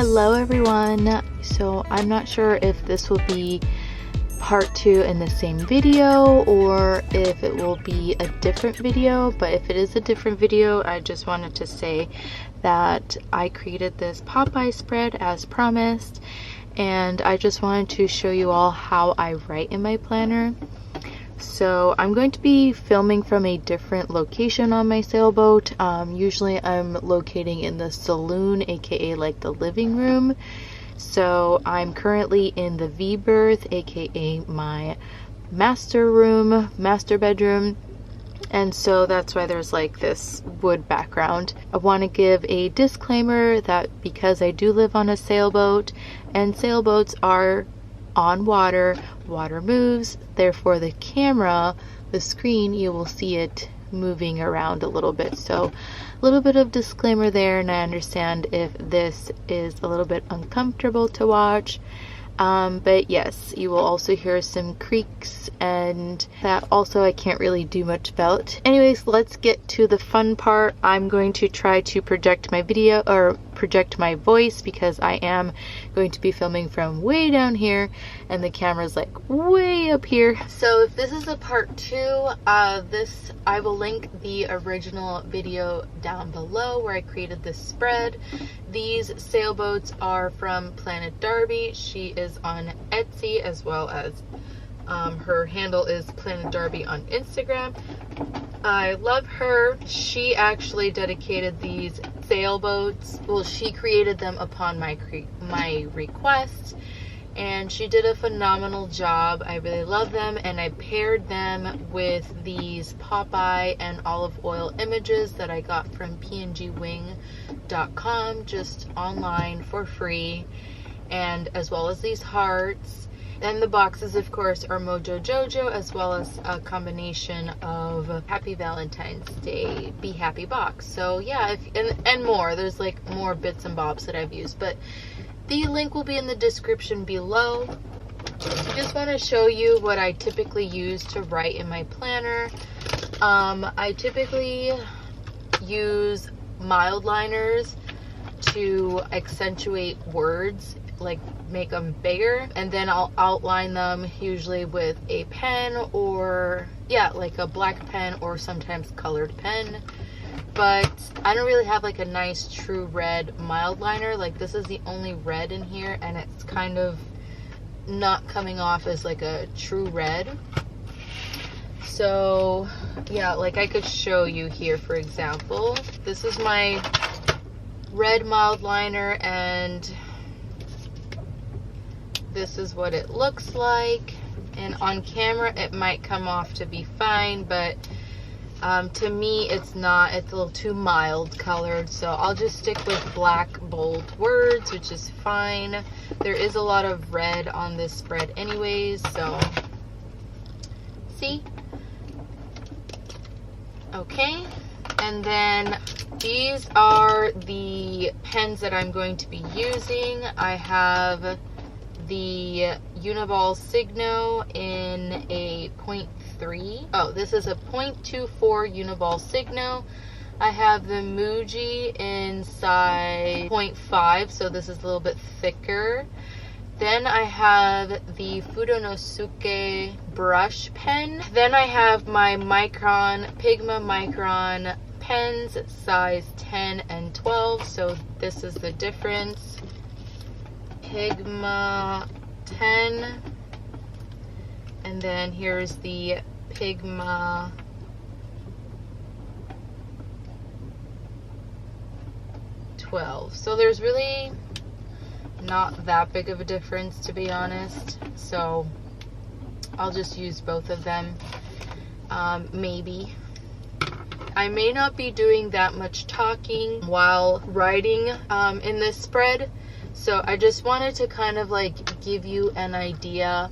Hello everyone. So I'm not sure if this will be part 2 in the same video or if it will be a different video, but if it is a different video, I just wanted to say that I created this Popeye spread as promised, and I just wanted to show you all how I write in my planner. So I'm going to be filming from a different location on my sailboat. Usually I'm locating in the saloon, aka like the living room. So I'm currently in the V berth, aka my master bedroom. And so that's why there's like this wood background. I want to give a disclaimer that because I do live on a sailboat and sailboats are on water, water moves, therefore the camera, the screen, you will see it moving around a little bit. So a little bit of disclaimer there, and I understand if this is a little bit uncomfortable to watch. But yes, you will also hear some creaks, and that also I can't really do much about. Anyways, let's get to the fun part. I'm going to try to project my video or project my voice because I am going to be filming from way down here and the camera's like way up here. So if this is a part 2, this I will link the original video down below where I created this spread. These sailboats are from Plan.it Darbi. She is on Etsy, as well as her handle is Plan.it Darbi on Instagram. I love her. She actually dedicated these sailboats. Well, she created them upon my request, and she did a phenomenal job. I really love them, and I paired them with these Popeye and Oliv Oyl images that I got from PNG Wing.com, just online for free, and as well as these hearts. And the boxes, of course, are Mojo Jojo, as well as a combination of Happy Valentine's Day, Be Happy box. So yeah, and more. There's like more bits and bobs that I've used, but the link will be in the description below. I just want to show you what I typically use to write in my planner. I typically use mild liners to accentuate words, like make them bigger, and then I'll outline them usually with a pen, or yeah, like a black pen or sometimes colored pen. But I don't really have like a nice true red mild liner. Like this is the only red in here, and it's kind of not coming off as like a true red. So yeah, like I could show you here, for example, this is my red mild liner, and this is what it looks like. And on camera it might come off to be fine, but to me it's not. It's a little too mild colored, so I'll just stick with black bold words, which is fine. There is a lot of red on this spread anyways, so see? Okay, and then these are the pens that I'm going to be using. I have the Uniball Signo in a 0.3. Oh, this is a 0.24 Uniball Signo. I have the Muji in size 0.5, so this is a little bit thicker. Then I have the Fudonosuke brush pen. Then I have my Pigma Micron pens, size 10 and 12, so this is the difference. Pigma 10, and then here's the Pigma .12. So there's really not that big of a difference, to be honest, so I'll just use both of them. Maybe I may not be doing that much talking while writing in this spread. So I just wanted to kind of like give you an idea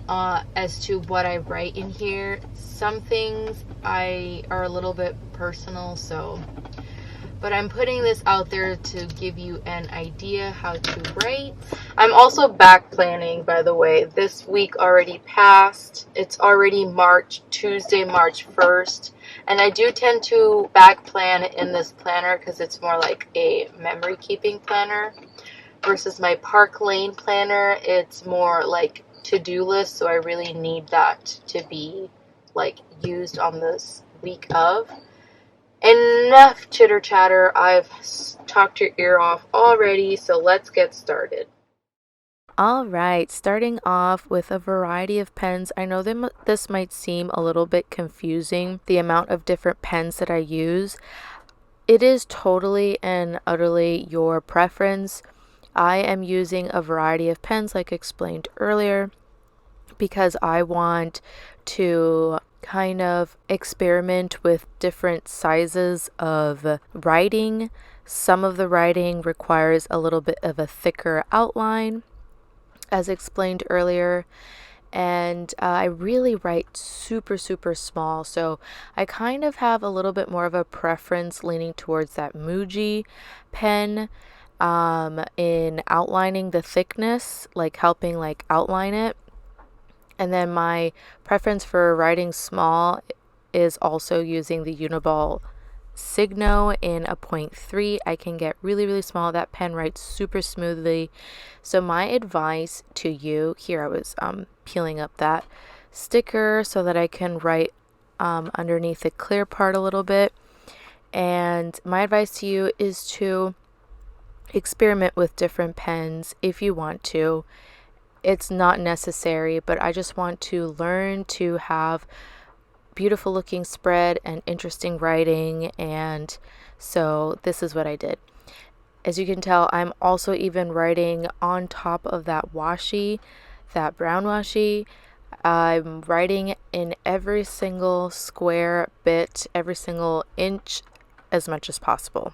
as to what I write in here. Some things are a little bit personal, so, but I'm putting this out there to give you an idea how to write. I'm also back planning, by the way. This week already passed. It's already Tuesday, March 1st. And I do tend to back plan in this planner because it's more like a memory keeping planner. versus my Park Lane planner. It's more like to-do list, so I really need that to be like used on this week of. Enough chitter chatter. I've talked your ear off already, so let's get started. All right, starting off with a variety of pens. I know this might seem a little bit confusing, the amount of different pens that I use. It is totally and utterly your preference. I am using a variety of pens like explained earlier because I want to kind of experiment with different sizes of writing. Some of the writing requires a little bit of a thicker outline, as explained earlier, and I really write super small, so I kind of have a little bit more of a preference leaning towards that Muji pen in outlining the thickness, like helping like outline it. And then my preference for writing small is also using the Uniball Signo in a 0.3. I can get really small. That pen writes super smoothly. So my advice to you, here I was peeling up that sticker so that I can write underneath the clear part a little bit. And my advice to you is to experiment with different pens if you want to. It's not necessary, but I just want to learn to have beautiful looking spread and interesting writing, and so this is what I did. As you can tell, I'm also even writing on top of that washi, that brown washi. I'm writing in every single square bit, every single inch, as much as possible.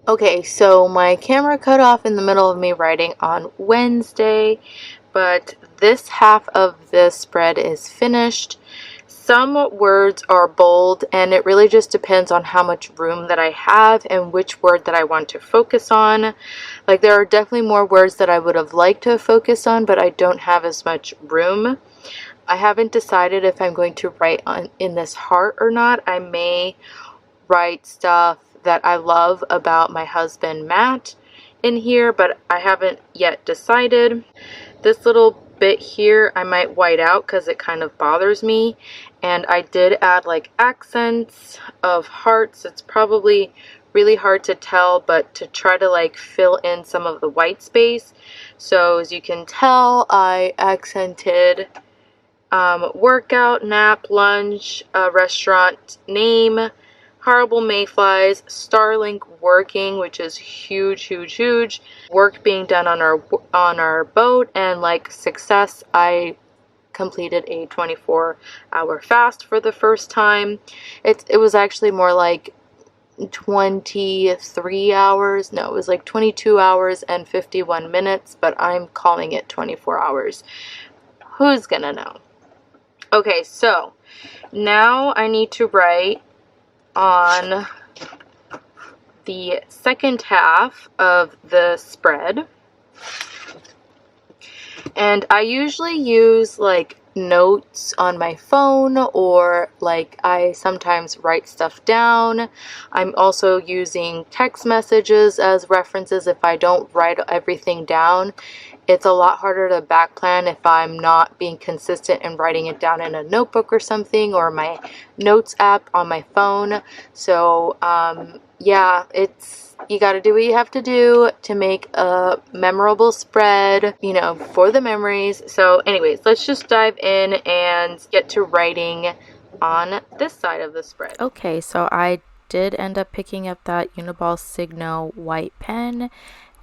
Okay, so my camera cut off in the middle of me writing on Wednesday, but this half of this spread is finished. Some words are bold, and it really just depends on how much room that I have and which word that I want to focus on. Like, there are definitely more words that I would have liked to focus on, but I don't have as much room. I haven't decided if I'm going to write in this heart or not. I may write stuff that I love about my husband Matt in here, but I haven't yet decided. This little bit here I might white out because it kind of bothers me, and I did add like accents of hearts. It's probably really hard to tell, but to try to like fill in some of the white space. So as you can tell, I accented workout, nap, lunch, restaurant name, horrible mayflies, Starlink working, which is huge, work being done on our boat, and like success, I completed a 24-hour fast for the first time. It was actually more like 23 hours. No, it was like 22 hours and 51 minutes, but I'm calling it 24 hours. Who's gonna know? Okay, so now I need to write on the second half of the spread, and I usually use like notes on my phone, or like I sometimes write stuff down. I'm also using text messages as references if I don't write everything down. It's a lot harder to back plan if I'm not being consistent and writing it down in a notebook or something, or my notes app on my phone. So yeah, you got to do what you have to do to make a memorable spread, you know, for the memories. So anyways, let's just dive in and get to writing on this side of the spread. Okay, so I did end up picking up that Uniball Signo white pen,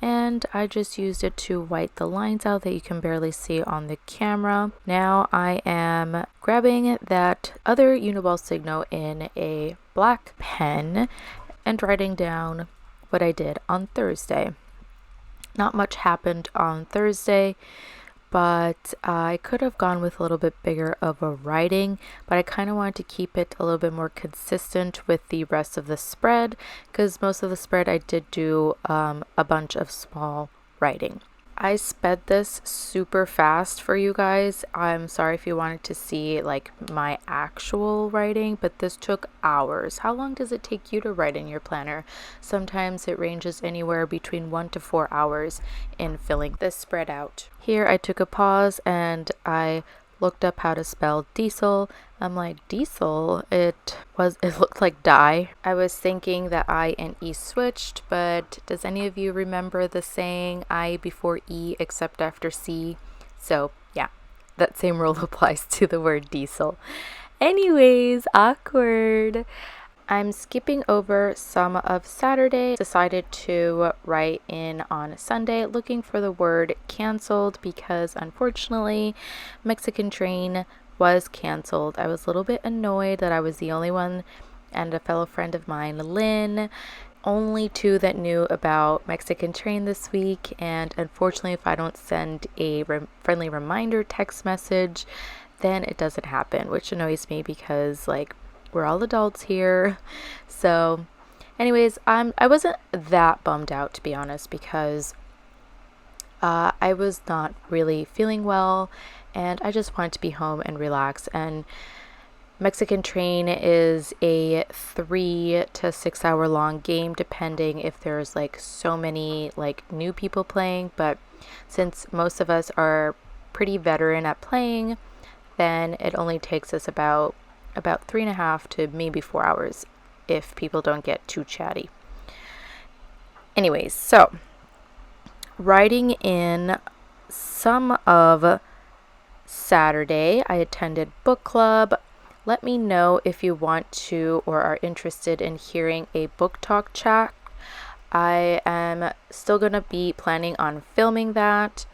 and I just used it to white the lines out that you can barely see on the camera. Now I am grabbing that other Uniball Signo in a black pen and writing down what I did on Thursday. Not much happened on Thursday, but I could have gone with a little bit bigger of a writing, but I kind of wanted to keep it a little bit more consistent with the rest of the spread, because most of the spread I did do a bunch of small writing. I sped this super fast for you guys. I'm sorry if you wanted to see like my actual writing, but this took hours. How long does it take you to write in your planner? Sometimes it ranges anywhere between 1 to 4 hours in filling this spread out. Here I took a pause and I looked up how to spell diesel. I'm like, diesel? It looked like die. I was thinking that I and E switched, but does any of you remember the saying I before E except after C? So yeah, that same rule applies to the word diesel. Anyways, awkward. I'm skipping over some of Saturday. Decided to write in on Sunday looking for the word canceled because unfortunately Mexican train was canceled. I was a little bit annoyed that I was the only one and a fellow friend of mine, Lynn, only two that knew about Mexican train this week, and unfortunately if I don't send a friendly reminder text message, then it doesn't happen, which annoys me because like we're all adults here. So anyways, I wasn't that bummed out, to be honest, because I was not really feeling well and I just wanted to be home and relax. And Mexican train is a 3 to 6 hour long game, depending if there's like so many like new people playing, but since most of us are pretty veteran at playing, then it only takes us about 3.5 to maybe 4 hours if people don't get too chatty. Anyways, so writing in some of Saturday, I attended book club. Let me know if you want to or are interested in hearing a book talk chat. I am still going to be planning on filming that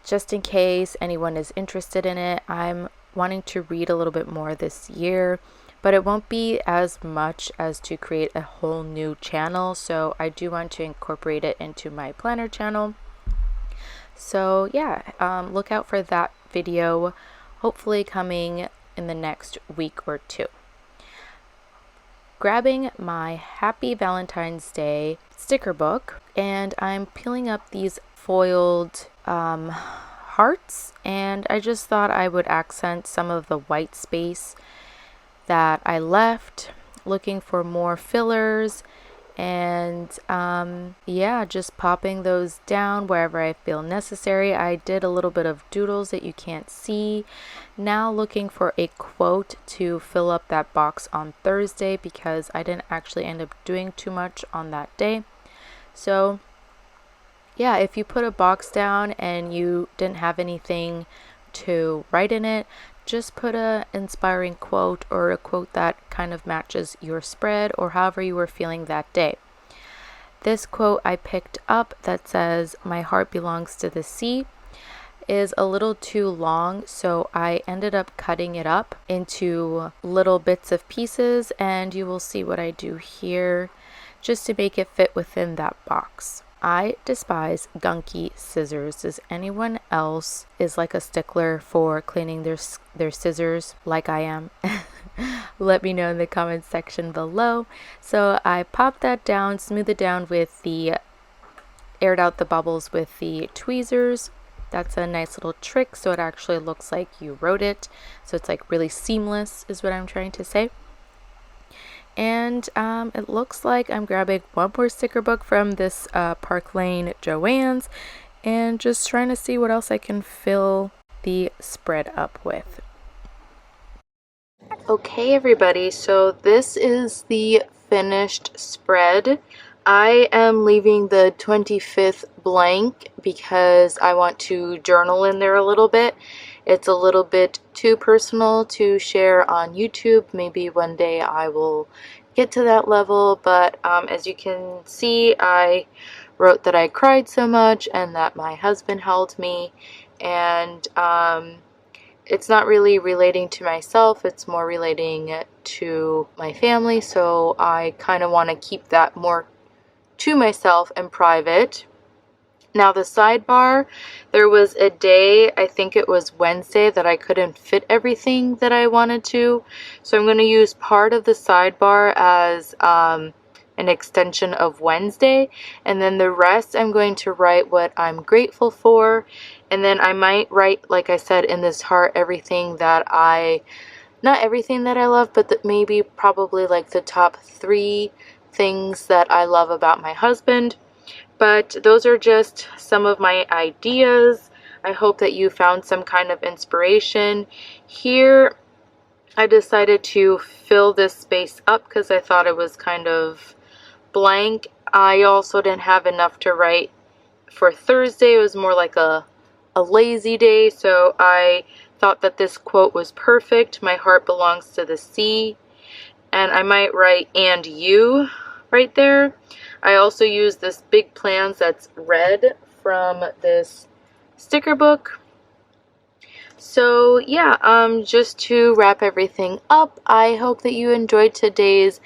just in case anyone is interested in it. I'm wanting to read a little bit more this year, but it won't be as much as to create a whole new channel, so I do want to incorporate it into my planner channel. So yeah, look out for that video, hopefully coming in the next week or two. Grabbing my Happy Valentine's Day sticker book, and I'm peeling up these foiled hearts, and I just thought I would accent some of the white space that I left, looking for more fillers, and yeah, just popping those down wherever I feel necessary. I did a little bit of doodles that you can't see. Now looking for a quote to fill up that box on Thursday because I didn't actually end up doing too much on that day. So yeah, if you put a box down and you didn't have anything to write in it, just put a inspiring quote or a quote that kind of matches your spread or however you were feeling that day. This quote I picked up that says, "My heart belongs to the sea," is a little too long, so I ended up cutting it up into little bits of pieces, and you will see what I do here just to make it fit within that box. I despise gunky scissors. Does anyone else is like a stickler for cleaning their scissors like I am? Let me know in the comments section below. So I popped that down, smooth it down with aired out the bubbles with the tweezers. That's a nice little trick, so it actually looks like you wrote it. So it's like really seamless is what I'm trying to say. And it looks like I'm grabbing one more sticker book from this Park Lane Joann's and just trying to see what else I can fill the spread up with. Okay everybody, so this is the finished spread. I am leaving the 25th blank because I want to journal in there a little bit. It's a little bit too personal to share on YouTube. Maybe one day I will get to that level, but as you can see, I wrote that I cried so much and that my husband held me, and it's not really relating to myself, it's more relating to my family, so I kind of want to keep that more to myself and private. Now the sidebar, there was a day, I think it was Wednesday, that I couldn't fit everything that I wanted to, so I'm going to use part of the sidebar as an extension of Wednesday, and then the rest I'm going to write what I'm grateful for, and then I might write, like I said, in this heart everything that not everything that I love, but maybe probably like the top 3 things that I love about my husband. But those are just some of my ideas. I hope that you found some kind of inspiration. Here, I decided to fill this space up because I thought it was kind of blank. I also didn't have enough to write for Thursday. It was more like a lazy day, so I thought that this quote was perfect. My heart belongs to the sea. And I might write "and you" right there. I also use this Big Plans that's red from this sticker book. So yeah, just to wrap everything up, I hope that you enjoyed today's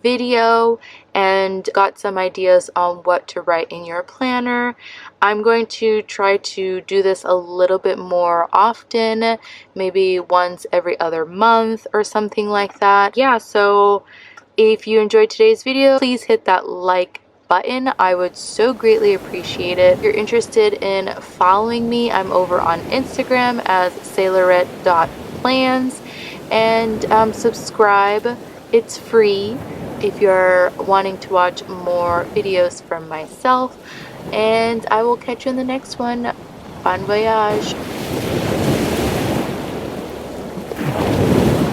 video and got some ideas on what to write in your planner. I'm going to try to do this a little bit more often, maybe once every other month or something like that. Yeah, so if you enjoyed today's video, please hit that like button. I would so greatly appreciate it. If you're interested in following me, I'm over on Instagram as Sailorette.Plans, and subscribe. It's free if you're wanting to watch more videos from myself, and I will catch you in the next one. Bon voyage!